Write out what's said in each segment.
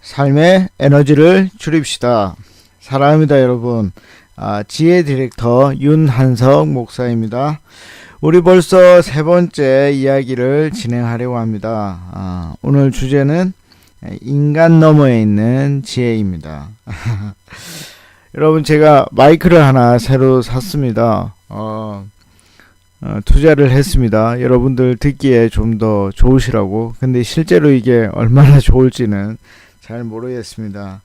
삶의 에너지를 줄입시다. 사랑합니다, 여러분. 지혜 디렉터 윤한석 목사입니다. 우리 벌써 세 번째 이야기를 진행하려고 합니다. 오늘 주제는 인간 너머에 있는 지혜입니다. 여러분, 제가 마이크를 하나 새로 샀습니다. 투자를 했습니다. 여러분들 듣기에 좀 더 좋으시라고. 근데 실제로 이게 얼마나 좋을지는 잘 모르겠습니다.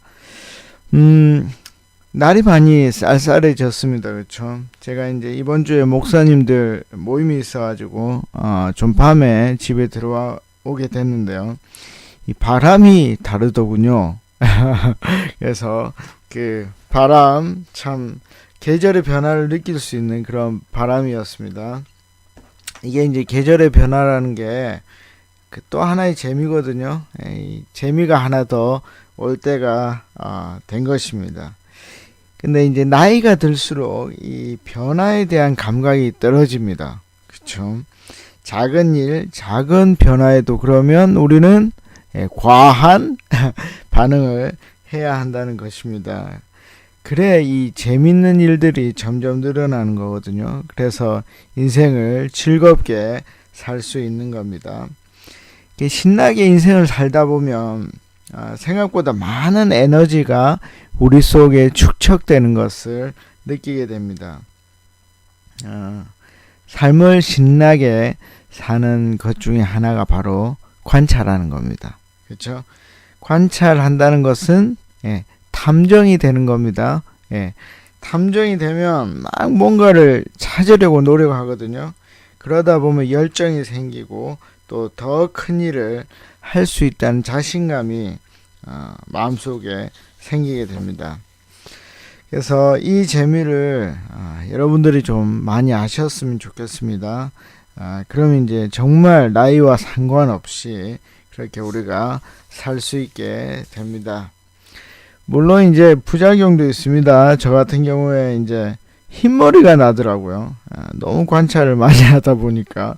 날이 많이 쌀쌀해졌습니다. 그렇죠? 제가 이제 이번 주에 목사님들 모임이 있어가지고 좀 밤에 집에 들어오게 됐는데요. 이 바람이 다르더군요. 그래서 그 바람, 참 계절의 변화를 느낄 수 있는 그런 바람이었습니다. 이게 이제 계절의 변화라는 게 또 하나의 재미거든요. 재미가 하나 더 올 때가 된 것입니다. 근데 이제 나이가 들수록 이 변화에 대한 감각이 떨어집니다. 그렇죠? 작은 일, 작은 변화에도 그러면 우리는 과한 반응을 해야 한다는 것입니다. 그래 이 재밌는 일들이 점점 늘어나는 거거든요. 그래서 인생을 즐겁게 살 수 있는 겁니다. 신나게 인생을 살다 보면 생각보다 많은 에너지가 우리 속에 축적되는 것을 느끼게 됩니다. 삶을 신나게 사는 것 중에 하나가 바로 관찰하는 겁니다. 그렇죠? 관찰한다는 것은 탐정이 되는 겁니다. 탐정이 되면 막 뭔가를 찾으려고 노력하거든요. 그러다 보면 열정이 생기고 또 더 큰 일을 할 수 있다는 자신감이 마음속에 생기게 됩니다. 그래서 이 재미를 여러분들이 좀 많이 아셨으면 좋겠습니다. 그럼 이제 정말 나이와 상관없이 그렇게 우리가 살 수 있게 됩니다. 물론 이제 부작용도 있습니다. 저 같은 경우에 이제 흰머리가 나더라고요. 너무 관찰을 많이 하다 보니까.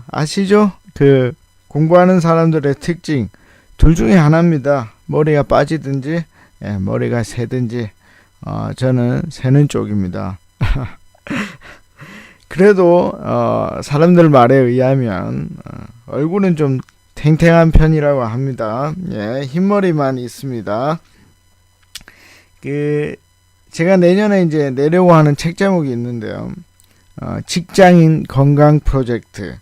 아시죠? 그 공부하는 사람들의 특징 둘 중에 하나입니다. 머리가 빠지든지 머리가 새든지. 저는 새는 쪽입니다. 그래도 사람들 말에 의하면 얼굴은 좀 탱탱한 편이라고 합니다. 흰머리만 있습니다. 제가 내년에 이제 내려고 하는 책 제목이 있는데요. 직장인 건강 프로젝트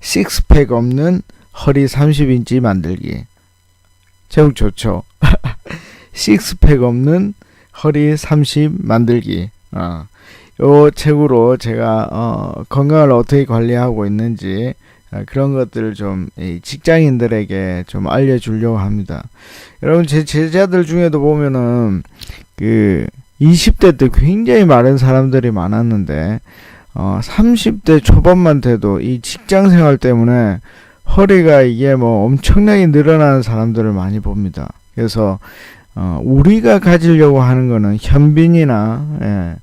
식스팩 없는 허리 30인치 만들기. 제목 좋죠? 식스팩 없는 허리 30 만들기. 요 책으로 제가 건강을 어떻게 관리하고 있는지 그런 것들을 좀 직장인들에게 좀 알려주려고 합니다. 여러분, 제 제자들 중에도 보면은 20대 때 굉장히 마른 사람들이 많았는데 30대 초반만 돼도 이 직장 생활 때문에 허리가 이게 뭐 엄청나게 늘어나는 사람들을 많이 봅니다. 그래서 우리가 가지려고 하는 거는 현빈이나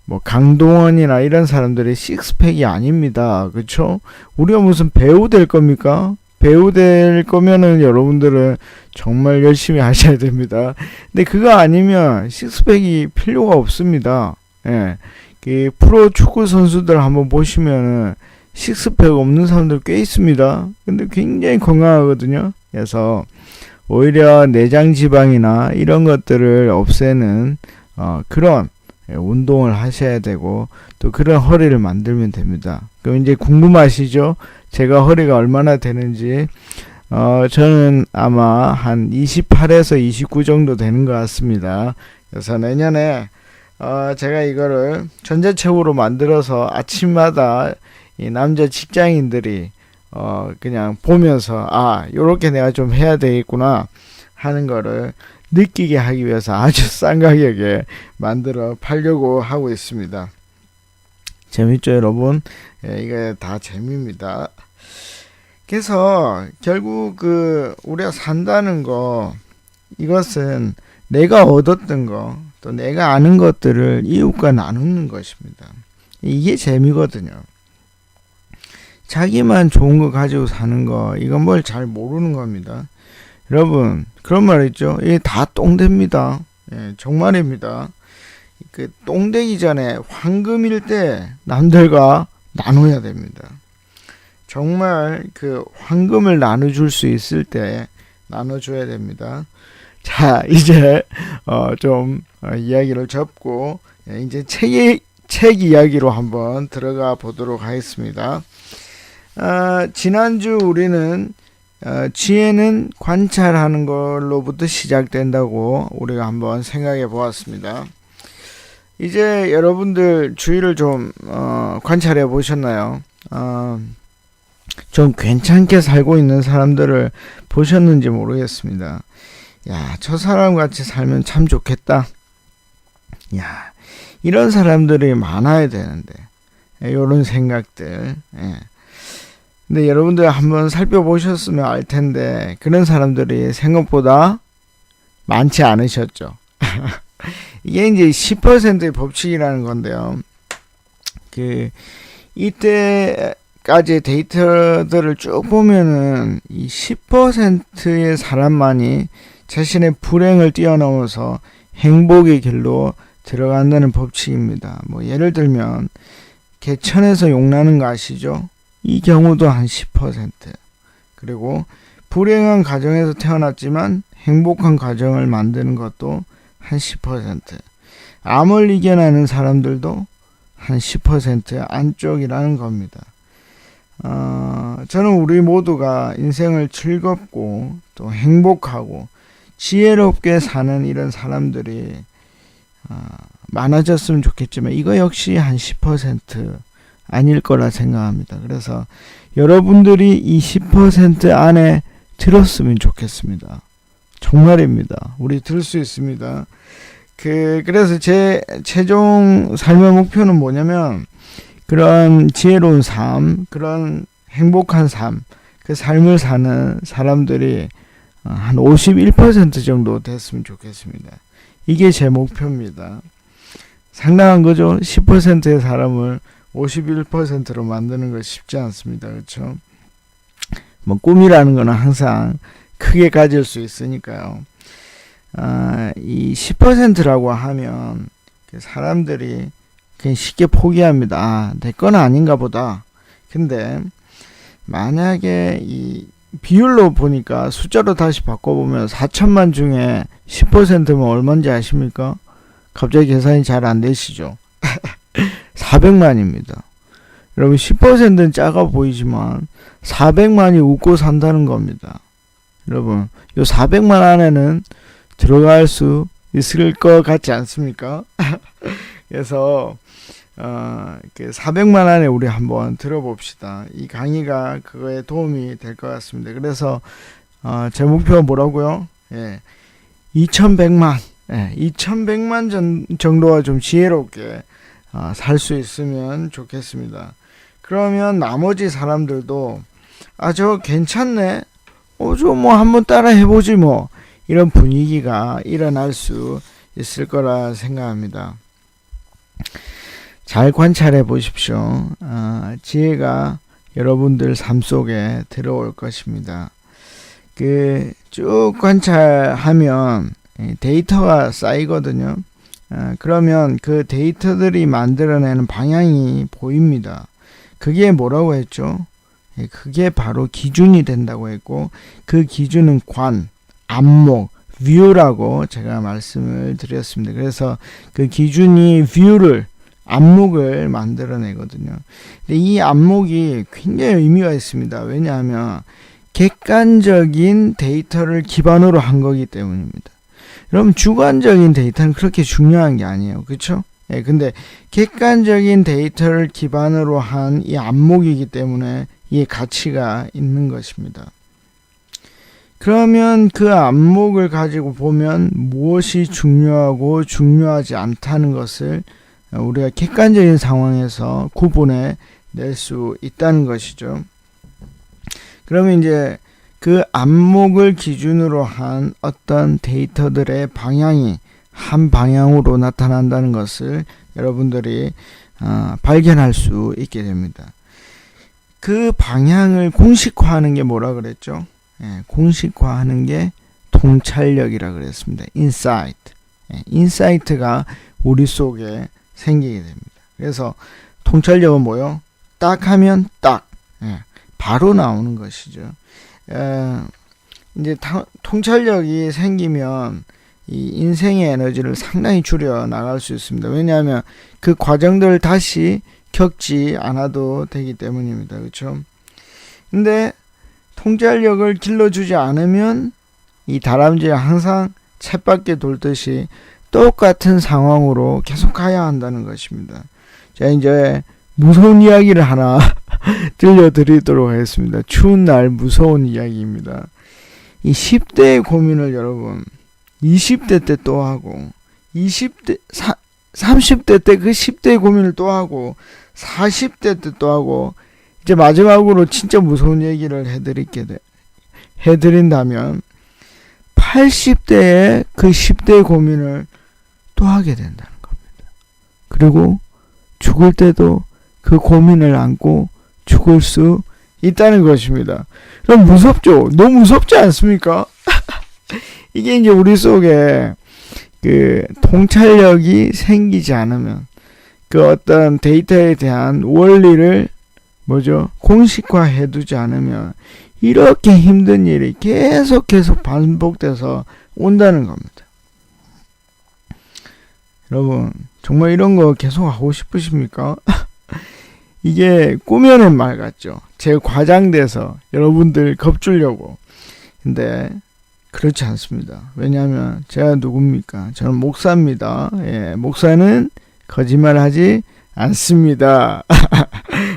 뭐 강동원이나 이런 사람들이 식스팩이 아닙니다. 그렇죠? 우리가 무슨 배우 될 겁니까? 배우 될 거면은 여러분들은 정말 열심히 하셔야 됩니다. 근데 그거 아니면 식스팩이 필요가 없습니다. 프로 축구 선수들 한번 보시면은 식스팩 없는 사람들 꽤 있습니다. 근데 굉장히 건강하거든요. 그래서 오히려 내장 지방이나 이런 것들을 없애는 그런 운동을 하셔야 되고 또 그런 허리를 만들면 됩니다. 그럼 이제 궁금하시죠? 제가 허리가 얼마나 되는지. 저는 아마 한 28에서 29 정도 되는 것 같습니다. 그래서 내년에 제가 이거를 전자책으로 만들어서 아침마다 이 남자 직장인들이 그냥 보면서 요렇게 내가 좀 해야 되겠구나 하는 거를 느끼게 하기 위해서 아주 싼 가격에 만들어 팔려고 하고 있습니다. 재밌죠, 여러분? 이게 다 재미입니다. 그래서 결국 우리가 산다는 거, 이것은 내가 얻었던 거, 또 내가 아는 것들을 이웃과 나누는 것입니다. 이게 재미거든요. 자기만 좋은 거 가지고 사는 거, 이건 뭘 잘 모르는 겁니다. 여러분, 그런 말 있죠. 이게 다 똥됩니다. 예, 정말입니다. 그 똥되기 전에 황금일 때 남들과 나눠야 됩니다. 정말 그 황금을 나눠줄 수 있을 때 나눠줘야 됩니다. 자, 이제 좀 이야기를 접고 이제 책 이야기로 한번 들어가 보도록 하겠습니다. 지난주 우리는 지혜는 관찰하는 걸로부터 시작된다고 우리가 한번 생각해 보았습니다. 이제 여러분들 주위를 좀 관찰해 보셨나요? 좀 괜찮게 살고 있는 사람들을 보셨는지 모르겠습니다. 야, 저 사람 같이 살면 참 좋겠다. 야, 이런 사람들이 많아야 되는데, 이런 생각들. 예. 근데 여러분들 한번 살펴보셨으면 알 텐데, 그런 사람들이 생각보다 많지 않으셨죠. 이게 이제 10%의 법칙이라는 건데요. 이때까지 데이터들을 쭉 보면은 이 10%의 사람만이 자신의 불행을 뛰어넘어서 행복의 길로 들어간다는 법칙입니다. 뭐 예를 들면 개천에서 용나는 거 아시죠? 이 경우도 한 10%. 그리고 불행한 가정에서 태어났지만 행복한 가정을 만드는 것도 한 10%. 암을 이겨내는 사람들도 한 10% 안쪽이라는 겁니다. 저는 우리 모두가 인생을 즐겁고 또 행복하고 지혜롭게 사는 이런 사람들이 많아졌으면 좋겠지만 이거 역시 한 10% 아닐 거라 생각합니다. 그래서 여러분들이 이 10% 안에 들었으면 좋겠습니다. 정말입니다. 우리 들 수 있습니다. 그래서 제 최종 삶의 목표는 뭐냐면 그런 지혜로운 삶, 그런 행복한 삶, 그 삶을 사는 사람들이 한 51% 정도 됐으면 좋겠습니다. 이게 제 목표입니다. 상당한 거죠. 10%의 사람을 51%로 만드는 거 쉽지 않습니다. 그렇죠? 뭐 꿈이라는 거는 항상 크게 가질 수 있으니까요. 이 10%라고 하면 사람들이 그냥 쉽게 포기합니다. 내 건 아닌가 보다. 근데 만약에 이 비율로 보니까 숫자로 다시 바꿔보면 4천만 중에 10%면 얼마인지 아십니까? 갑자기 계산이 잘 안 되시죠? 400만입니다. 여러분 10%는 작아 보이지만 400만이 웃고 산다는 겁니다. 여러분 이 400만 안에는 들어갈 수 있을 것 같지 않습니까? 그래서 400만 안에 우리 한번 들어봅시다. 이 강의가 그거에 도움이 될 것 같습니다. 그래서 제 목표가 뭐라고요? 2100만 2100만 정도가 좀 지혜롭게 살 수 있으면 좋겠습니다. 그러면 나머지 사람들도 저 괜찮네. 저 뭐 한번 따라 해보지 뭐. 이런 분위기가 일어날 수 있을 거라 생각합니다. 잘 관찰해 보십시오. 지혜가 여러분들 삶 속에 들어올 것입니다. 쭉 관찰하면 데이터가 쌓이거든요. 그러면 그 데이터들이 만들어내는 방향이 보입니다. 그게 뭐라고 했죠? 그게 바로 기준이 된다고 했고, 그 기준은 안목, 뷰라고 제가 말씀을 드렸습니다. 그래서 그 기준이 뷰를, 안목을 만들어내거든요. 근데 이 안목이 굉장히 의미가 있습니다. 왜냐하면 객관적인 데이터를 기반으로 한 거기 때문입니다. 여러분 주관적인 데이터는 그렇게 중요한 게 아니에요. 그렇죠? 근데 객관적인 데이터를 기반으로 한 이 안목이기 때문에 이 가치가 있는 것입니다. 그러면 그 안목을 가지고 보면 무엇이 중요하고 중요하지 않다는 것을 우리가 객관적인 상황에서 구분해 낼 수 있다는 것이죠. 그러면 이제 그 안목을 기준으로 한 어떤 데이터들의 방향이 한 방향으로 나타난다는 것을 여러분들이 발견할 수 있게 됩니다. 그 방향을 공식화하는 게 뭐라 그랬죠? 공식화하는 게 통찰력이라 그랬습니다. 인사이트. 인사이트가 우리 속에 생기게 됩니다. 그래서 통찰력은 뭐요? 딱 하면 딱 바로 나오는 것이죠. 이제 통찰력이 생기면 이 인생의 에너지를 상당히 줄여 나갈 수 있습니다. 왜냐하면 그 과정들을 다시 겪지 않아도 되기 때문입니다. 그렇죠? 근데 통찰력을 길러주지 않으면 이 다람쥐가 항상 쳇바퀴 돌듯이 똑같은 상황으로 계속 가야 한다는 것입니다. 자, 이제 무서운 이야기를 하나 들려드리도록 하겠습니다. 추운 날 무서운 이야기입니다. 이 10대의 고민을 여러분 20대 때 또 하고 30대 때 그 10대의 고민을 또 하고 40대 때 또 하고 이제 마지막으로 진짜 무서운 얘기를 해드린다면 80대에 그 10대의 고민을 또 하게 된다는 겁니다. 그리고 죽을 때도 그 고민을 안고 죽을 수 있다는 것입니다. 그럼 무섭죠? 너무 무섭지 않습니까? 이게 이제 우리 속에 그 통찰력이 생기지 않으면 그 어떤 데이터에 대한 원리를 공식화해 두지 않으면 이렇게 힘든 일이 계속 반복돼서 온다는 겁니다. 여러분 정말 이런 거 계속 하고 싶으십니까? 이게 꾸며낸 말 같죠? 제 과장돼서 여러분들 겁주려고. 근데 그렇지 않습니다. 왜냐하면 제가 누굽니까? 저는 목사입니다. 목사는 거짓말하지 않습니다.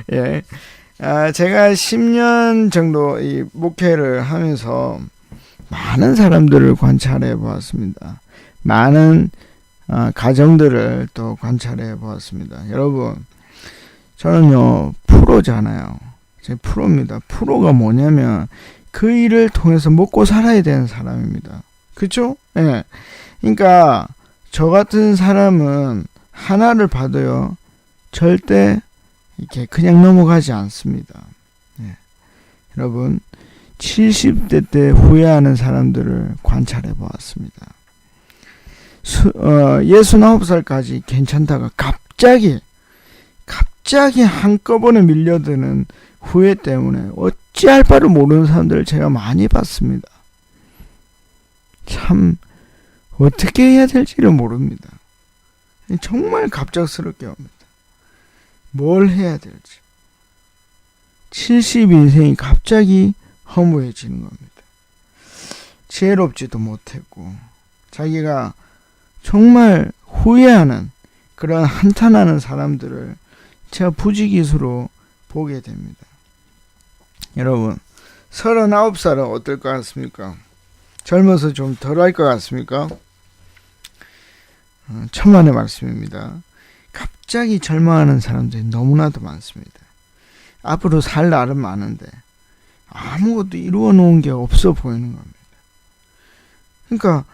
제가 10년 정도 이 목회를 하면서 많은 사람들을 관찰해 보았습니다. 많은 가정들을 또 관찰해 보았습니다. 여러분, 저는요 프로잖아요. 제 프로입니다. 프로가 뭐냐면 그 일을 통해서 먹고 살아야 되는 사람입니다. 그렇죠? 그러니까 저 같은 사람은 하나를 봐도요 절대 이렇게 그냥 넘어가지 않습니다. 여러분 70대 때 후회하는 사람들을 관찰해 보았습니다. 69살까지 괜찮다가 갑자기 한꺼번에 밀려드는 후회 때문에 어찌할 바를 모르는 사람들을 제가 많이 봤습니다. 참 어떻게 해야 될지를 모릅니다. 정말 갑작스럽게 옵니다. 뭘 해야 될지. 70인생이 갑자기 허무해지는 겁니다. 지혜롭지도 못했고 자기가 정말 후회하는 그런 한탄하는 사람들을 제가 부지기수로 보게 됩니다. 여러분 39살은 어떨 것 같습니까? 젊어서 좀 덜할 것 같습니까? 천만의 말씀입니다. 갑자기 절망하는 사람들이 너무나도 많습니다. 앞으로 살 날은 많은데 아무것도 이루어 놓은 게 없어 보이는 겁니다. 그러니까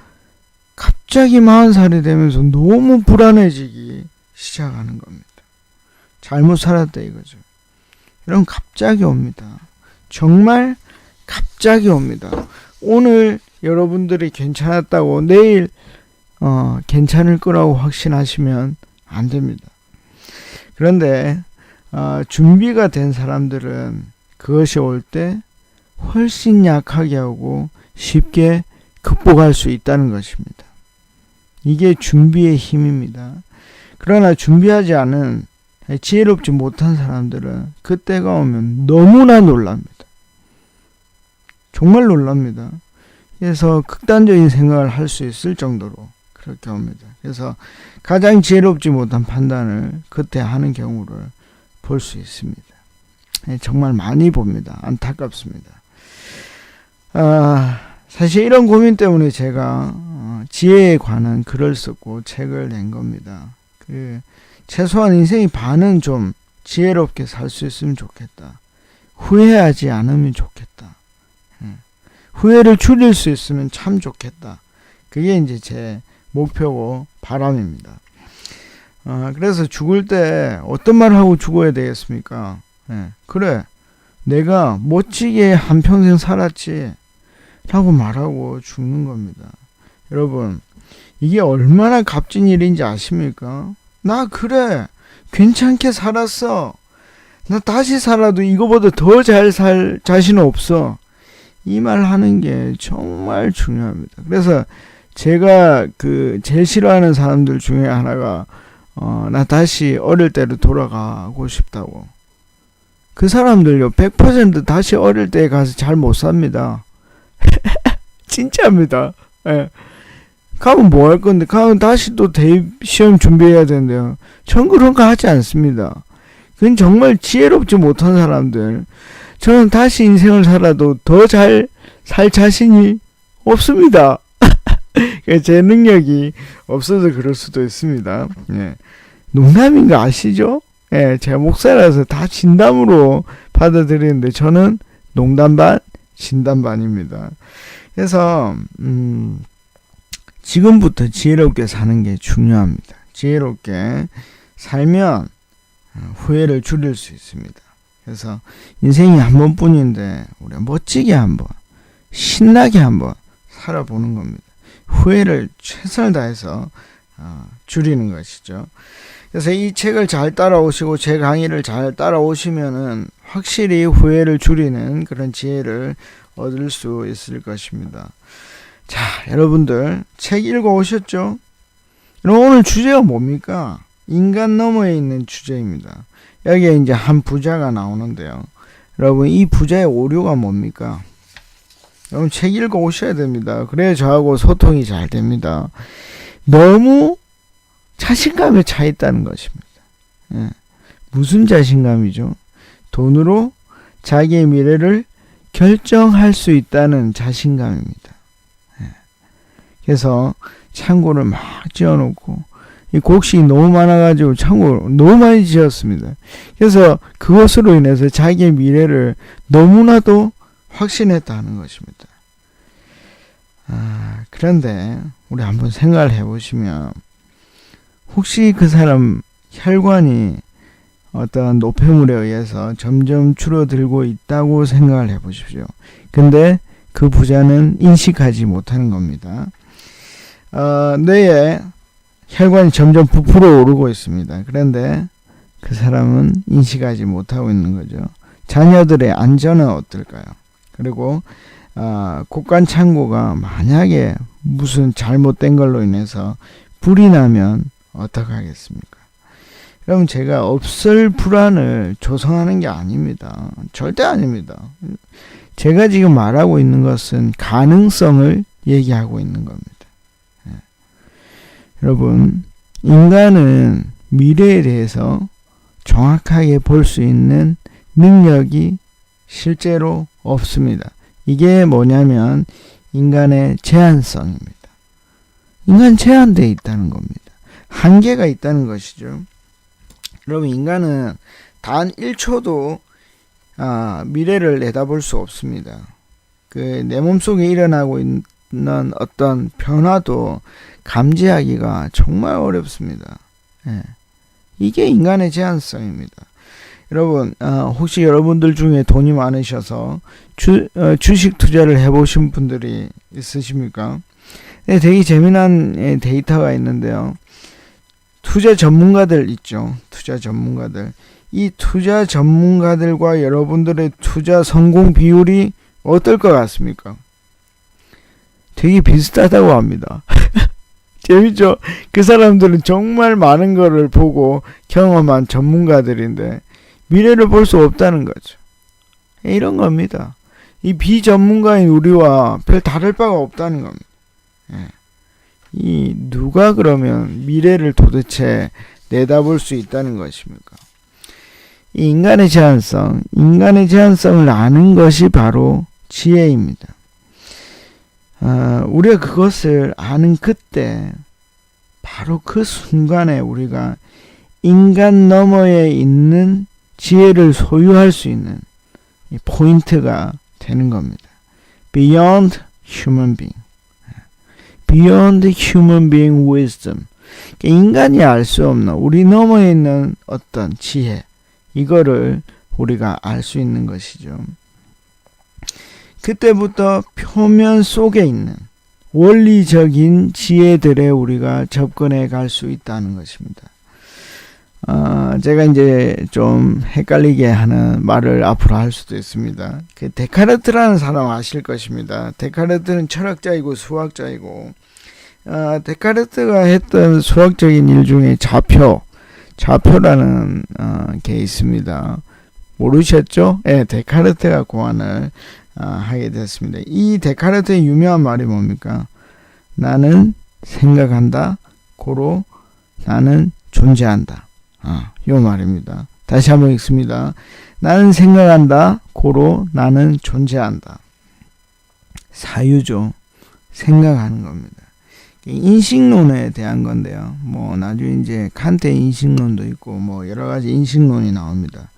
갑자기 40살이 되면서 너무 불안해지기 시작하는 겁니다. 잘못 살았다 이거죠. 이런 갑자기 옵니다. 정말 갑자기 옵니다. 오늘 여러분들이 괜찮았다고 내일 괜찮을 거라고 확신하시면 안 됩니다. 그런데 준비가 된 사람들은 그것이 올 때 훨씬 약하게 하고 쉽게 극복할 수 있다는 것입니다. 이게 준비의 힘입니다. 그러나 준비하지 않은 지혜롭지 못한 사람들은 그때가 오면 너무나 놀랍니다. 정말 놀랍니다. 그래서 극단적인 생각을 할 수 있을 정도로 그렇게 옵니다. 그래서 가장 지혜롭지 못한 판단을 그때 하는 경우를 볼 수 있습니다. 정말 많이 봅니다. 안타깝습니다. 사실 이런 고민 때문에 제가 지혜에 관한 글을 썼고 책을 낸 겁니다. 최소한 인생의 반은 좀 지혜롭게 살 수 있으면 좋겠다. 후회하지 않으면 좋겠다. 후회를 줄일 수 있으면 참 좋겠다. 그게 이제 제 목표고 바람입니다. 그래서 죽을 때 어떤 말을 하고 죽어야 되겠습니까? 그래, 내가 멋지게 한평생 살았지. 라고 말하고 죽는 겁니다. 여러분, 이게 얼마나 값진 일인지 아십니까? 나 그래 괜찮게 살았어. 나 다시 살아도 이거보다 더 잘 살 자신 없어. 이 말 하는 게 정말 중요합니다. 그래서 제가 제일 싫어하는 사람들 중에 하나가 나 다시 어릴 때로 돌아가고 싶다고. 그 사람들요 100% 다시 어릴 때에 가서 잘 못 삽니다. 진짜입니다. 예. 가면 뭐 할 건데, 가면 다시 또 대입 시험 준비해야 되는데요. 전 그런 거 하지 않습니다. 그건 정말 지혜롭지 못한 사람들. 저는 다시 인생을 살아도 더 잘 살 자신이 없습니다. 제 능력이 없어서 그럴 수도 있습니다. 예. 농담인 거 아시죠? 예, 제 목사라서 다 진담으로 받아들이는데 저는 농담 반, 진담 반입니다. 그래서 지금부터 지혜롭게 사는 게 중요합니다. 지혜롭게 살면 후회를 줄일 수 있습니다. 그래서 인생이 한 번뿐인데 우리가 멋지게 한번 신나게 한번 살아보는 겁니다. 후회를 최선을 다해서 줄이는 것이죠. 그래서 이 책을 잘 따라오시고 제 강의를 잘 따라오시면은 확실히 후회를 줄이는 그런 지혜를 얻을 수 있을 것입니다. 자, 여러분들 책 읽어오셨죠? 오늘 주제가 뭡니까? 인간 너머에 있는 주제입니다. 여기에 이제 한 부자가 나오는데요. 여러분, 이 부자의 오류가 뭡니까? 여러분, 책 읽어오셔야 됩니다. 그래야 저하고 소통이 잘 됩니다. 너무 자신감에 차 있다는 것입니다. 예. 무슨 자신감이죠? 돈으로 자기의 미래를 결정할 수 있다는 자신감입니다. 예. 그래서 창고를 막 지어놓고 이 곡식이 너무 많아가지고 창고를 너무 많이 지었습니다. 그래서 그것으로 인해서 자기의 미래를 너무나도 확신했다는 것입니다. 그런데 우리 한번 생각을 해보시면 혹시 그 사람 혈관이 어떤 노폐물에 의해서 점점 줄어들고 있다고 생각을 해보십시오. 근데 그 부자는 인식하지 못하는 겁니다. 뇌에 혈관이 점점 부풀어 오르고 있습니다. 그런데 그 사람은 인식하지 못하고 있는 거죠. 자녀들의 안전은 어떨까요? 그리고 곡간 창고가 만약에 무슨 잘못된 걸로 인해서 불이 나면 어떡하겠습니까? 그럼 제가 없을 불안을 조성하는 게 아닙니다. 절대 아닙니다. 제가 지금 말하고 있는 것은 가능성을 얘기하고 있는 겁니다. 예. 여러분, 인간은 미래에 대해서 정확하게 볼 수 있는 능력이 실제로 없습니다. 이게 뭐냐면 인간의 제한성입니다. 인간 제한되어 있다는 겁니다. 한계가 있다는 것이죠. 여러분, 인간은 단 1초도 미래를 내다볼 수 없습니다. 내 몸속에 일어나고 있는 어떤 변화도 감지하기가 정말 어렵습니다. 예. 이게 인간의 제한성입니다. 여러분, 혹시 여러분들 중에 돈이 많으셔서 주식 투자를 해보신 분들이 있으십니까? 네, 되게 재미난 데이터가 있는데요. 투자 전문가들 있죠. 투자 전문가들. 이 투자 전문가들과 여러분들의 투자 성공 비율이 어떨 것 같습니까? 되게 비슷하다고 합니다. 재밌죠? 그 사람들은 정말 많은 거를 보고 경험한 전문가들인데 미래를 볼 수 없다는 거죠. 이런 겁니다. 이 비전문가인 우리와 별 다를 바가 없다는 겁니다. 이 누가 그러면 미래를 도대체 내다볼 수 있다는 것입니까? 이 인간의 제한성을 아는 것이 바로 지혜입니다. 우리가 그것을 아는 그때 바로 그 순간에 우리가 인간 너머에 있는 지혜를 소유할 수 있는 이 포인트가 되는 겁니다. Beyond human being. Beyond human being wisdom. 인간이 알 수 없는 우리 너머에 있는 어떤 지혜, 이거를 우리가 알 수 있는 것이죠. 그때부터 표면 속에 있는 원리적인 지혜들에 우리가 접근해 갈 수 있다는 것입니다. 제가 이제 좀 헷갈리게 하는 말을 앞으로 할 수도 있습니다. 그 데카르트라는 사람 아실 것입니다. 데카르트는 철학자이고 수학자이고, 데카르트가 했던 수학적인 일 중에 좌표라는 게 있습니다. 모르셨죠? 네, 데카르트가 고안을 하게 됐습니다. 이 데카르트의 유명한 말이 뭡니까? 나는 생각한다, 고로 나는 존재한다. 요 말입니다. 다시 한번 읽습니다. 나는 생각한다, 고로 나는 존재한다. 사유죠. 생각하는 겁니다. 인식론에 대한 건데요. 뭐 나중에 이제 칸트의 인식론도 있고 뭐 여러 가지 인식론이 나옵니다.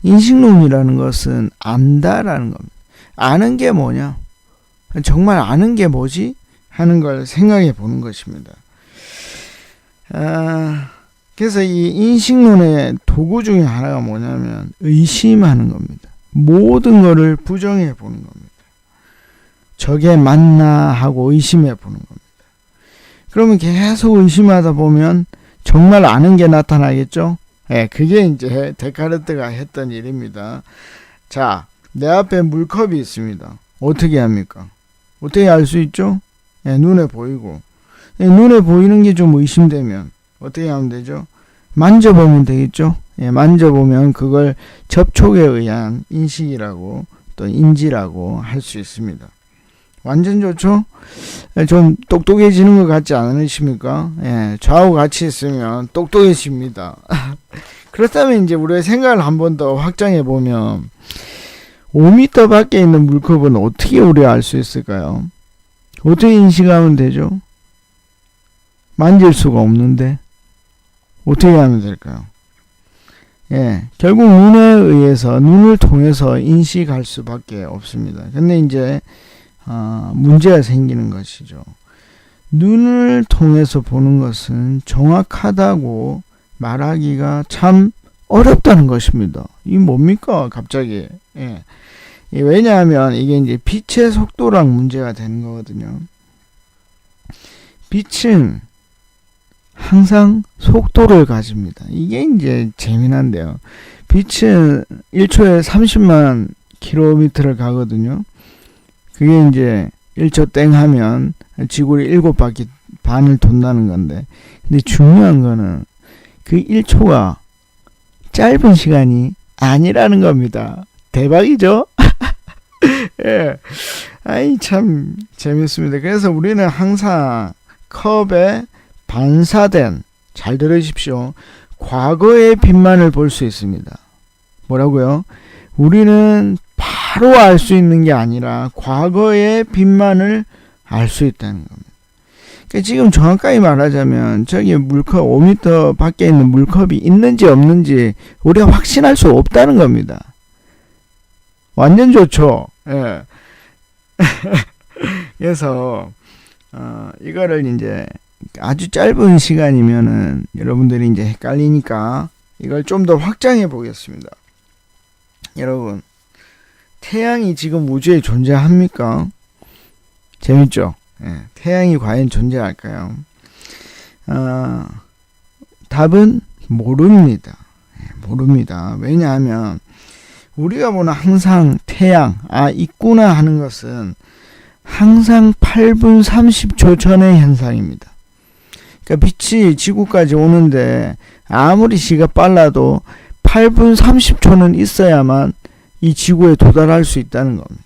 인식론이라는 것은 안다라는 겁니다. 아는 게 뭐냐? 정말 아는 게 뭐지? 하는 걸 생각해 보는 것입니다. 그래서 이 인식론의 도구 중에 하나가 뭐냐면 의심하는 겁니다. 모든 것을 부정해 보는 겁니다. 저게 맞나 하고 의심해 보는 겁니다. 그러면 계속 의심하다 보면 정말 아는 게 나타나겠죠? 네, 그게 이제 데카르트가 했던 일입니다. 자, 내 앞에 물컵이 있습니다. 어떻게 합니까? 어떻게 알 수 있죠? 네, 눈에 보이고. 네, 눈에 보이는 게 좀 의심되면 어떻게 하면 되죠? 만져보면 되겠죠? 예, 만져보면 그걸 접촉에 의한 인식이라고 또 인지라고 할 수 있습니다. 완전 좋죠? 좀 똑똑해지는 것 같지 않으십니까? 예, 좌우 같이 있으면 똑똑해집니다. 그렇다면 이제 우리의 생각을 한 번 더 확장해 보면 5m 밖에 있는 물컵은 어떻게 우리가 알 수 있을까요? 어떻게 인식하면 되죠? 만질 수가 없는데 어떻게 하면 될까요? 예, 결국 눈을 통해서 인식할 수밖에 없습니다. 근데 이제 문제가 생기는 것이죠. 눈을 통해서 보는 것은 정확하다고 말하기가 참 어렵다는 것입니다. 이게 뭡니까? 갑자기. 예. 왜냐하면 이게 이제 빛의 속도랑 문제가 되는 거거든요. 빛은 항상 속도를 가집니다. 이게 이제 재미난데요. 빛은 1초에 30만 킬로미터를 가거든요. 그게 이제 1초 땡 하면 지구를 7바퀴 반을 돈다는 건데, 근데 중요한 거는 그 1초가 짧은 시간이 아니라는 겁니다. 대박이죠? 예. 아이, 참 재밌습니다. 그래서 우리는 항상 컵에 반사된, 잘 들으십시오, 과거의 빛만을 볼 수 있습니다. 뭐라고요? 우리는 바로 알 수 있는 게 아니라 과거의 빛만을 알 수 있다는 겁니다. 그러니까 지금 정확하게 말하자면 저기 물컵 5m 밖에 있는 물컵이 있는지 없는지 우리가 확신할 수 없다는 겁니다. 완전 좋죠. 예. 그래서 이거를 이제 아주 짧은 시간이면은 여러분들이 이제 헷갈리니까 이걸 좀 더 확장해 보겠습니다. 여러분, 태양이 지금 우주에 존재합니까? 재밌죠? 예, 태양이 과연 존재할까요? 답은 모릅니다. 모릅니다. 왜냐하면 우리가 보는 항상 태양, 있구나 하는 것은 항상 8분 30초 전의 현상입니다. 그러니까 빛이 지구까지 오는데 아무리 시가 빨라도 8분 30초는 있어야만 이 지구에 도달할 수 있다는 겁니다.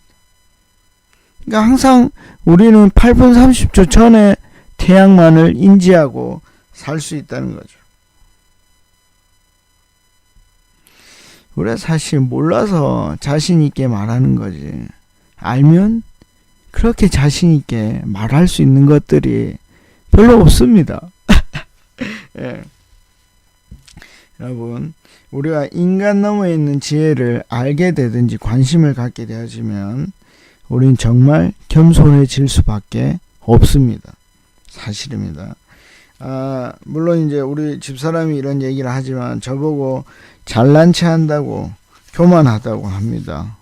그러니까 항상 우리는 8분 30초 전에 태양만을 인지하고 살 수 있다는 거죠. 우리가 사실 몰라서 자신 있게 말하는 거지. 알면 그렇게 자신 있게 말할 수 있는 것들이 별로 없습니다. 예. 여러분, 우리가 인간 너머에 있는 지혜를 알게 되든지 관심을 갖게 되어지면 우린 정말 겸손해질 수밖에 없습니다. 사실입니다. 물론 이제 우리 집사람이 이런 얘기를 하지만 저보고 잘난 체 한다고, 교만하다고 합니다.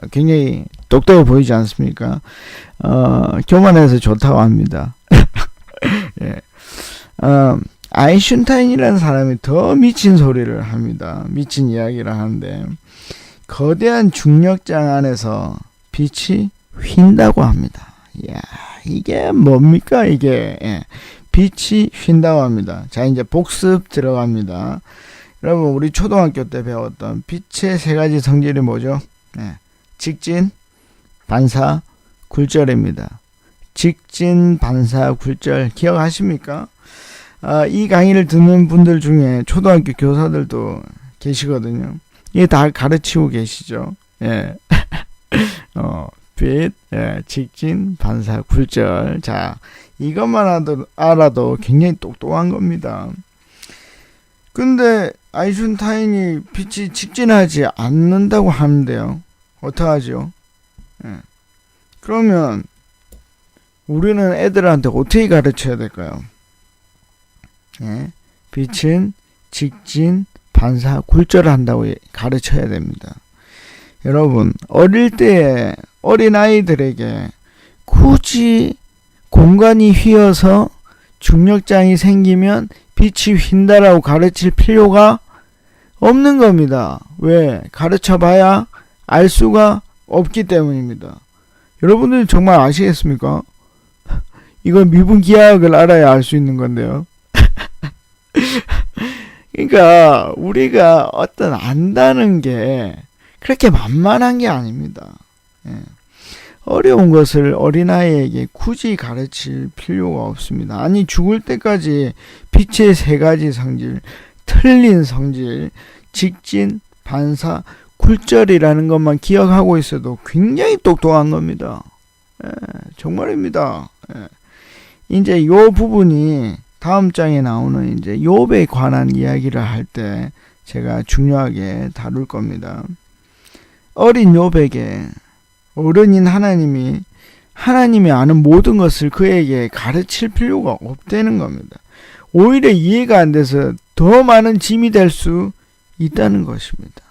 굉장히 똑똑해 보이지 않습니까? 교만해서 좋다고 합니다. 예. 아인슈타인이라는 사람이 더 미친 소리를 합니다. 미친 이야기를 하는데, 거대한 중력장 안에서 빛이 휜다고 합니다. 이야, 이게 뭡니까, 이게. 예. 빛이 휜다고 합니다. 자, 이제 복습 들어갑니다. 여러분, 우리 초등학교 때 배웠던 빛의 세 가지 성질이 뭐죠? 예. 직진, 반사, 굴절입니다. 직진, 반사, 굴절 기억하십니까? 이 강의를 듣는 분들 중에 초등학교 교사들도 계시거든요. 이게 다 가르치고 계시죠. 예. 빛, 예, 직진, 반사, 굴절. 자, 이것만 알아도 굉장히 똑똑한 겁니다. 근데 아인슈타인이 빛이 직진하지 않는다고 하는데요. 어떡하죠? 예. 그러면 우리는 애들한테 어떻게 가르쳐야 될까요? 예. 빛은 직진, 반사, 굴절을 한다고 가르쳐야 됩니다. 여러분, 어릴 때에 어린아이들에게 굳이 공간이 휘어서 중력장이 생기면 빛이 휜다라고 가르칠 필요가 없는 겁니다. 왜? 가르쳐봐야 알 수가 없기 때문입니다. 여러분들 정말 아시겠습니까? 이건 미분기하학을 알아야 알 수 있는 건데요. 그러니까 우리가 어떤 안다는 게 그렇게 만만한 게 아닙니다. 예. 어려운 것을 어린아이에게 굳이 가르칠 필요가 없습니다. 아니, 죽을 때까지 빛의 세 가지 성질, 틀린 성질, 직진, 반사, 굴절이라는 것만 기억하고 있어도 굉장히 똑똑한 겁니다. 예, 정말입니다. 예. 이제 이 부분이 다음 장에 나오는 이제 욥에 관한 이야기를 할 때 제가 중요하게 다룰 겁니다. 어린 욥에게 어른인 하나님이 아는 모든 것을 그에게 가르칠 필요가 없다는 겁니다. 오히려 이해가 안 돼서 더 많은 짐이 될 수 있다는 것입니다.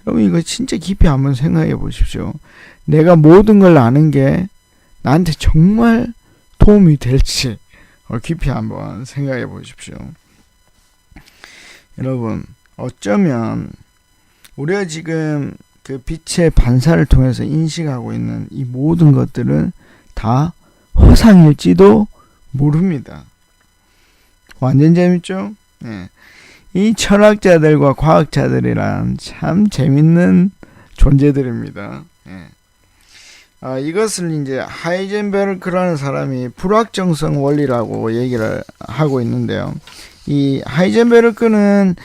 여러분, 이거 진짜 깊이 한번 생각해 보십시오. 내가 모든 걸 아는 게 나한테 정말 도움이 될지 깊이 한번 생각해 보십시오. 여러분, 어쩌면 우리가 지금 그 빛의 반사를 통해서 인식하고 있는 이 모든 것들은 다 허상일지도 모릅니다. 완전 재밌죠? 네. 이 철학자들과 과학자들이란 참 재밌는 존재들입니다. 네. 이것을 이제 하이젠베르크라는 사람이 불확정성 원리라고 얘기를 하고 있는데요. 이 하이젠베르크는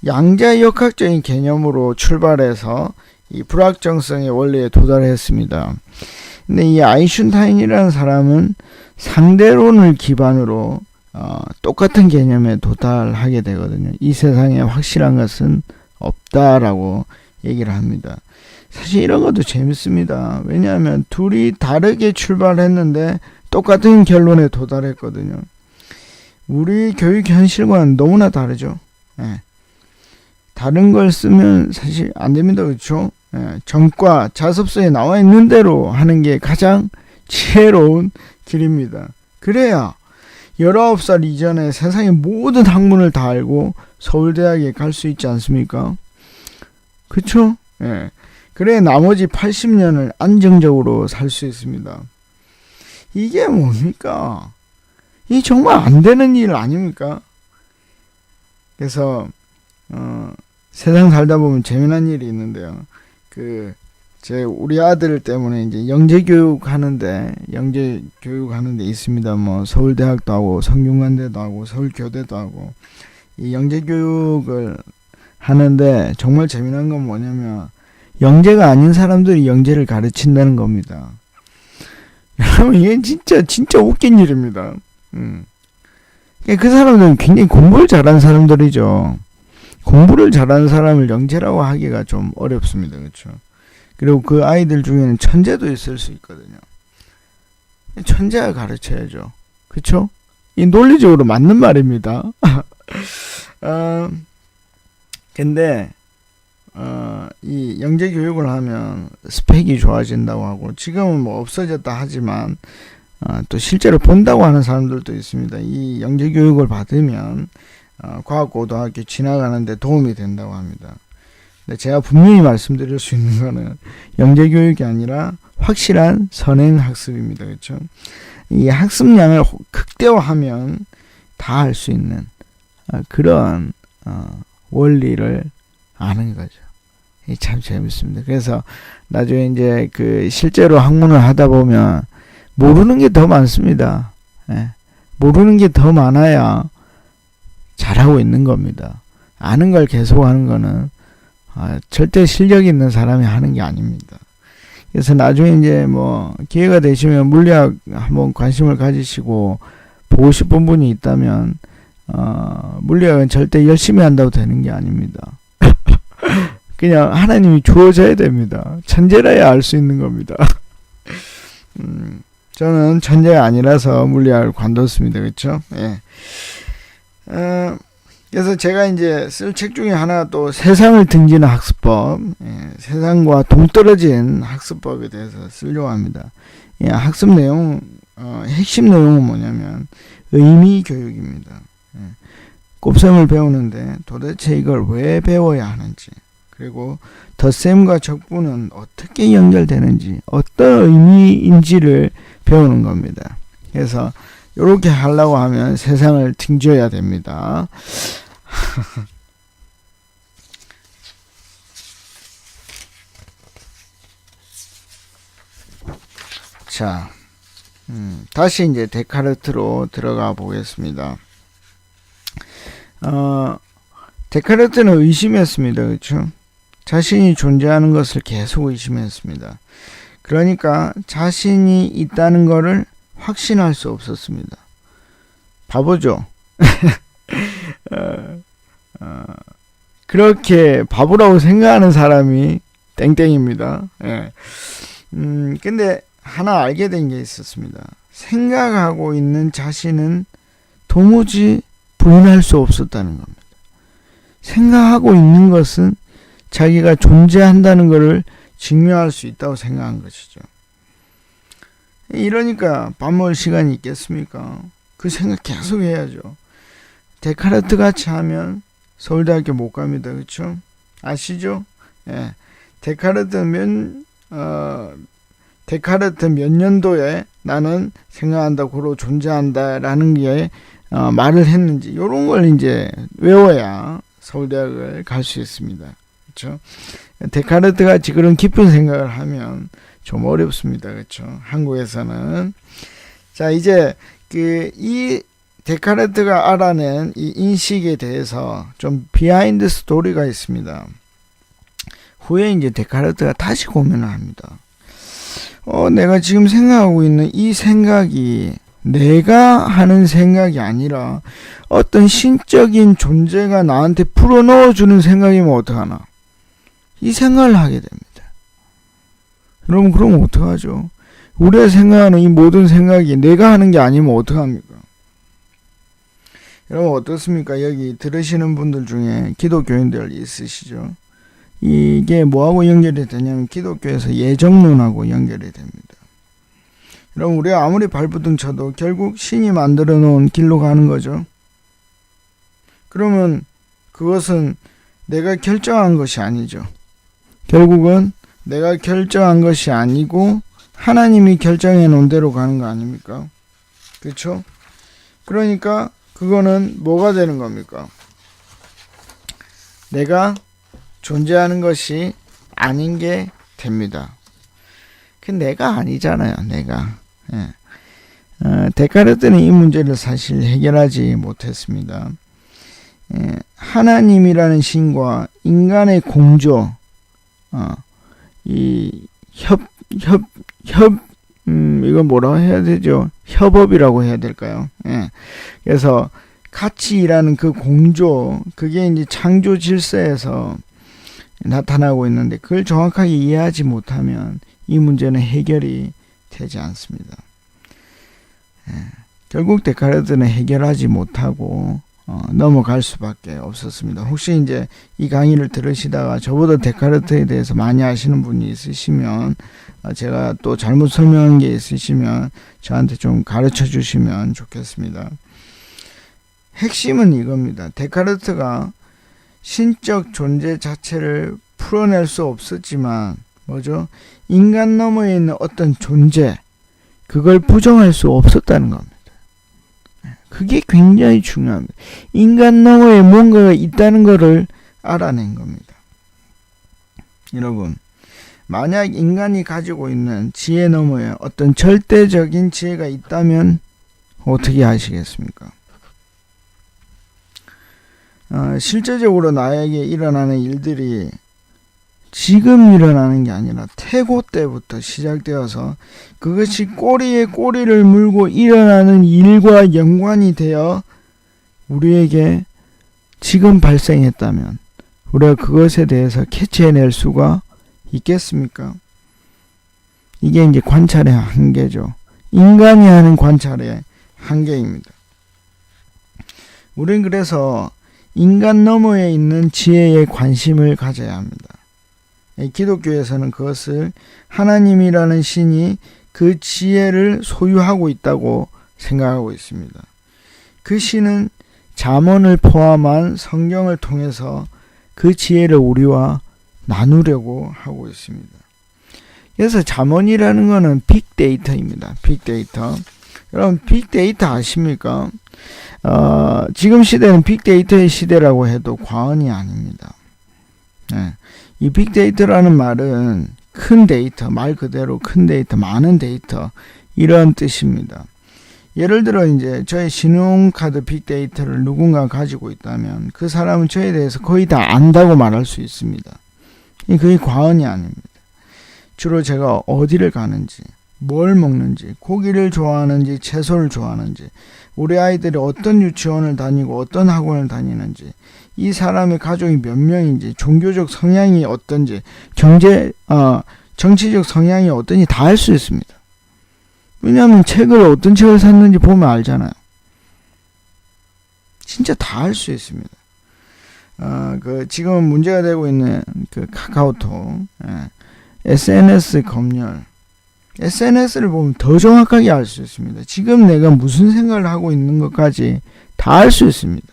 양자역학적인 개념으로 출발해서 이 불확정성의 원리에 도달했습니다. 근데 이 아인슈타인이라는 사람은 상대론을 기반으로 똑같은 개념에 도달하게 되거든요. 이 세상에 확실한 것은 없다라고 얘기를 합니다. 사실 이런 것도 재밌습니다. 왜냐하면 둘이 다르게 출발했는데 똑같은 결론에 도달했거든요. 우리 교육 현실과는 너무나 다르죠. 예. 다른 걸 쓰면 사실 안 됩니다. 그렇죠? 예. 정과 자습서에 나와 있는 대로 하는 게 가장 지혜로운 길입니다. 그래야 19살 이전에 세상의 모든 학문을 다 알고 서울대학에 갈 수 있지 않습니까? 그렇죠? 예. 그래 나머지 80년을 안정적으로 살 수 있습니다. 이게 뭡니까? 이 정말 안 되는 일 아닙니까? 그래서 세상 살다 보면 재미난 일이 있는데요. 우리 아들 때문에 이제 영재 교육 하는데 있습니다. 뭐 서울대학도 하고 성균관대도 하고 서울교대도 하고 이 영재 교육을 하는데 정말 재미난 건 뭐냐면 영재가 아닌 사람들이 영재를 가르친다는 겁니다. 여러분, 이게 진짜 웃긴 일입니다. 그 사람들은 굉장히 공부를 잘하는 사람들이죠. 공부를 잘하는 사람을 영재라고 하기가 좀 어렵습니다. 그렇죠? 그리고 그 아이들 중에는 천재도 있을 수 있거든요. 천재가 가르쳐야죠. 그렇죠? 이 논리적으로 맞는 말입니다. 근데 이 영재 교육을 하면 스펙이 좋아진다고 하고, 지금은 뭐 없어졌다 하지만 또 실제로 본다고 하는 사람들도 있습니다. 이 영재 교육을 받으면 과학고등학교 지나가는데 도움이 된다고 합니다. 근데 제가 분명히 말씀드릴 수 있는 거는 영재 교육이 아니라 확실한 선행 학습입니다. 그렇죠? 이 학습량을 극대화하면 다 할 수 있는 그런 원리를 아는 거죠. 참 재밌습니다. 그래서 나중에 이제 그 실제로 학문을 하다 보면 모르는 게 더 많습니다. 예. 모르는 게 더 많아야 잘하고 있는 겁니다. 아는 걸 계속하는 거는 절대 실력 있는 사람이 하는 게 아닙니다. 그래서 나중에 이제 뭐 기회가 되시면 물리학 한번 관심을 가지시고 보고 싶은 분이 있다면 물리학은 절대 열심히 한다고 되는 게 아닙니다. 그냥 하나님이 주어져야 됩니다. 천재라야 알 수 있는 겁니다. 저는 천재가 아니라서 물리학을 관뒀습니다. 그렇죠? 예. 그래서 제가 이제 쓸 책 중에 하나 또 세상을 등지는 학습법, 세상과 동떨어진 학습법에 대해서 쓰려고 합니다. 학습 내용, 핵심 내용은 뭐냐면 의미 교육입니다. 곱셈을 배우는데 도대체 이걸 왜 배워야 하는지, 그리고 덧셈과 적분은 어떻게 연결되는지, 어떤 의미인지를 배우는 겁니다. 그래서 이렇게 하려고 하면 세상을 등져야 됩니다. 자, 다시 이제 데카르트로 들어가 보겠습니다. 데카르트는 의심했습니다. 그렇죠? 자신이 존재하는 것을 계속 의심했습니다. 그러니까 자신이 있다는 것을 확신할 수 없었습니다. 바보죠. 그렇게 바보라고 생각하는 사람이 땡땡입니다. 예. 근데 하나 알게 된 게 있었습니다. 생각하고 있는 자신은 도무지 부인할 수 없었다는 겁니다. 생각하고 있는 것은 자기가 존재한다는 것을 증명할 수 있다고 생각한 것이죠. 이러니까 밥 먹을 시간이 있겠습니까? 그 생각 계속 해야죠. 데카르트 같이 하면 서울대학교 못 갑니다. 그렇죠? 아시죠? 예. 데카르트 몇 년도에 나는 생각한다, 고로 존재한다라는 게 말을 했는지, 이런 걸 이제 외워야 서울대학을 갈 수 있습니다. 그렇죠? 데카르트 같이 그런 깊은 생각을 하면 좀 어렵습니다. 그렇죠? 한국에서는. 자, 이제 이 데카르트가 알아낸 이 인식에 대해서 좀 비하인드 스토리가 있습니다. 후에 이제 데카르트가 다시 고민을 합니다. 내가 지금 생각하고 있는 이 생각이 내가 하는 생각이 아니라 어떤 신적인 존재가 나한테 풀어넣어주는 생각이면 어떡하나? 이 생각을 하게 됩니다. 여러분, 그럼 어떡하죠? 우리가 생각하는 이 모든 생각이 내가 하는 게 아니면 어떡합니까? 여러분, 어떻습니까? 여기 들으시는 분들 중에 기독교인들 있으시죠? 이게 뭐하고 연결이 되냐면 기독교에서 예정론하고 연결이 됩니다. 여러분, 우리가 아무리 발부둥 쳐도 결국 신이 만들어 놓은 길로 가는 거죠. 그러면 그것은 내가 결정한 것이 아니죠. 결국은 내가 결정한 것이 아니고 하나님이 결정해 놓은 대로 가는 거 아닙니까? 그렇죠? 그러니까 그거는 뭐가 되는 겁니까? 내가 존재하는 것이 아닌 게 됩니다. 그 내가 아니잖아요. 내가. 데카르트는 이 문제를 사실 해결하지 못했습니다. 하나님이라는 신과 인간의 공조, 이건 뭐라고 해야 되죠? 협업이라고 해야 될까요? 그래서 같이 일하는 그 공조, 그게 이제 창조 질서에서 나타나고 있는데, 그걸 정확하게 이해하지 못하면 이 문제는 해결이 되지 않습니다. 결국 데카르트는 해결하지 못하고 넘어갈 수밖에 없었습니다. 혹시 이제 이 강의를 들으시다가 저보다 데카르트에 대해서 많이 아시는 분이 있으시면, 제가 또 잘못 설명한 게 있으시면 저한테 좀 가르쳐 주시면 좋겠습니다. 핵심은 이겁니다. 데카르트가 신적 존재 자체를 풀어낼 수 없었지만 뭐죠? 인간 너머에 있는 어떤 존재, 그걸 부정할 수 없었다는 겁니다. 그게 굉장히 중요합니다. 인간 너머에 뭔가가 있다는 것을 알아낸 겁니다. 여러분, 만약 인간이 가지고 있는 지혜 너머에 어떤 절대적인 지혜가 있다면 어떻게 하시겠습니까? 실제적으로 나에게 일어나는 일들이 지금 일어나는 게 아니라 태고 때부터 시작되어서 그것이 꼬리에 꼬리를 물고 일어나는 일과 연관이 되어 우리에게 지금 발생했다면 우리가 그것에 대해서 캐치해낼 수가 있겠습니까? 이게 이제 관찰의 한계죠. 인간이 하는 관찰의 한계입니다. 우린 그래서 인간 너머에 있는 지혜에 관심을 가져야 합니다. 기독교에서는 그것을 하나님이라는 신이 그 지혜를 소유하고 있다고 생각하고 있습니다. 그 신은 잠언을 포함한 성경을 통해서 그 지혜를 우리와 나누려고 하고 있습니다. 그래서 잠언이라는 것은 빅데이터입니다. 빅데이터. 여러분, 빅데이터 아십니까? 지금 시대는 빅데이터의 시대라고 해도 과언이 아닙니다. 이 빅데이터라는 말은 큰 데이터, 말 그대로 큰 데이터, 많은 데이터, 이런 뜻입니다. 예를 들어 이제 저의 신용카드 빅데이터를 누군가 가지고 있다면 그 사람은 저에 대해서 거의 다 안다고 말할 수 있습니다. 그게 과언이 아닙니다. 주로 제가 어디를 가는지, 뭘 먹는지, 고기를 좋아하는지, 채소를 좋아하는지, 우리 아이들이 어떤 유치원을 다니고 어떤 학원을 다니는지, 이 사람의 가족이 몇 명인지, 종교적 성향이 어떤지, 정치적 성향이 어떤지 다 알 수 있습니다. 왜냐하면 어떤 책을 샀는지 보면 알잖아요. 진짜 다 알 수 있습니다. 지금 문제가 되고 있는 그 카카오톡, SNS 검열, SNS를 보면 더 정확하게 알 수 있습니다. 지금 내가 무슨 생각을 하고 있는 것까지 다 알 수 있습니다.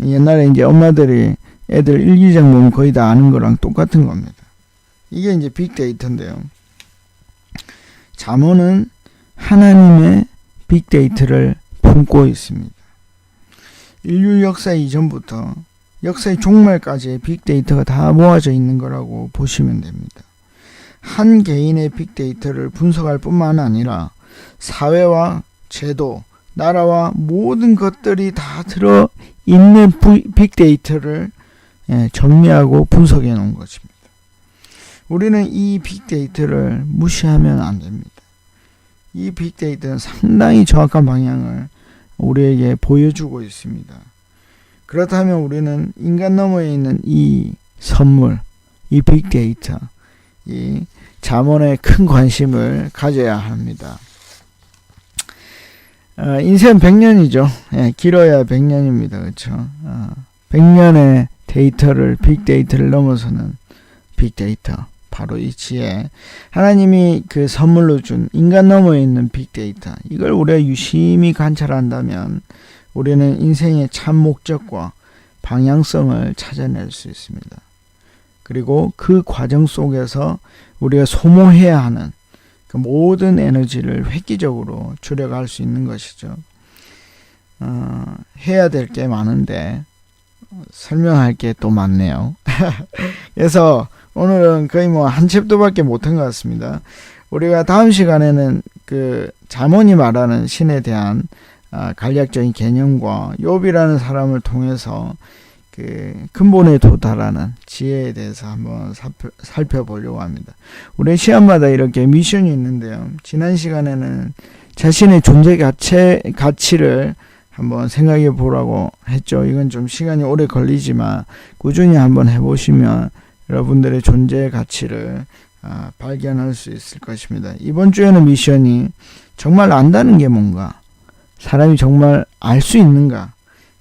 옛날에 이제 엄마들이 애들 일기장 보면 거의 다 아는 거랑 똑같은 겁니다. 이게 이제 빅데이터인데요. 잠언은 하나님의 빅데이터를 품고 있습니다. 인류 역사 이전부터 역사의 종말까지의 빅데이터가 다 모아져 있는 거라고 보시면 됩니다. 한 개인의 빅데이터를 분석할 뿐만 아니라 사회와 제도, 나라와 모든 것들이 다 들어있는 빅데이터를 정리하고 분석해 놓은 것입니다. 우리는 이 빅데이터를 무시하면 안 됩니다. 이 빅데이터는 상당히 정확한 방향을 우리에게 보여주고 있습니다. 그렇다면 우리는 인간 너머에 있는 이 선물, 이 빅데이터, 이 잠언에 큰 관심을 가져야 합니다. 인생 100년이죠. 길어야 100년입니다. 그렇죠? 100년의 데이터를, 빅데이터를 넘어서는 빅데이터, 바로 이 지혜, 하나님이 그 선물로 준 인간 너머에 있는 빅데이터, 이걸 우리가 유심히 관찰한다면 우리는 인생의 참 목적과 방향성을 찾아낼 수 있습니다. 그리고 그 과정 속에서 우리가 소모해야 하는 그 모든 에너지를 획기적으로 줄여갈 수 있는 것이죠. 해야 될 게 많은데 설명할 게 또 많네요. 그래서 오늘은 거의 한 챕터밖에 못한 것 같습니다. 우리가 다음 시간에는 그 잠언이 말하는 신에 대한 간략적인 개념과 욥이라는 사람을 통해서 그 근본에 도달하는 지혜에 대해서 한번 살펴보려고 합니다. 우리 시간마다 이렇게 미션이 있는데요. 지난 시간에는 자신의 존재 가치를 한번 생각해 보라고 했죠. 이건 좀 시간이 오래 걸리지만 꾸준히 한번 해보시면 여러분들의 존재 가치를 발견할 수 있을 것입니다. 이번 주에는 미션이 정말 안다는 게 뭔가, 사람이 정말 알 수 있는가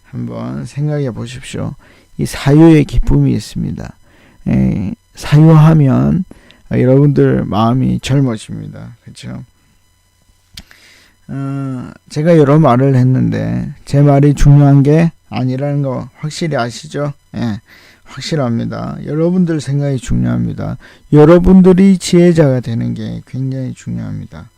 한번 생각해 보십시오. 이 사유의 기쁨이 있습니다. 사유하면 여러분들 마음이 젊어집니다. 그렇죠? 제가 여러 말을 했는데 제 말이 중요한 게 아니라는 거 확실히 아시죠? 예, 확실합니다. 여러분들 생각이 중요합니다. 여러분들이 지혜자가 되는 게 굉장히 중요합니다.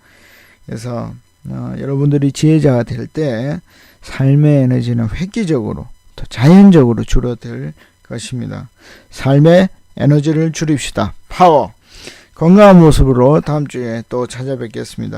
그래서 여러분들이 지혜자가 될 때 삶의 에너지는 획기적으로 더 자연적으로 줄어들 것입니다. 삶의 에너지를 줄입시다. 파워! 건강한 모습으로 다음 주에 또 찾아뵙겠습니다.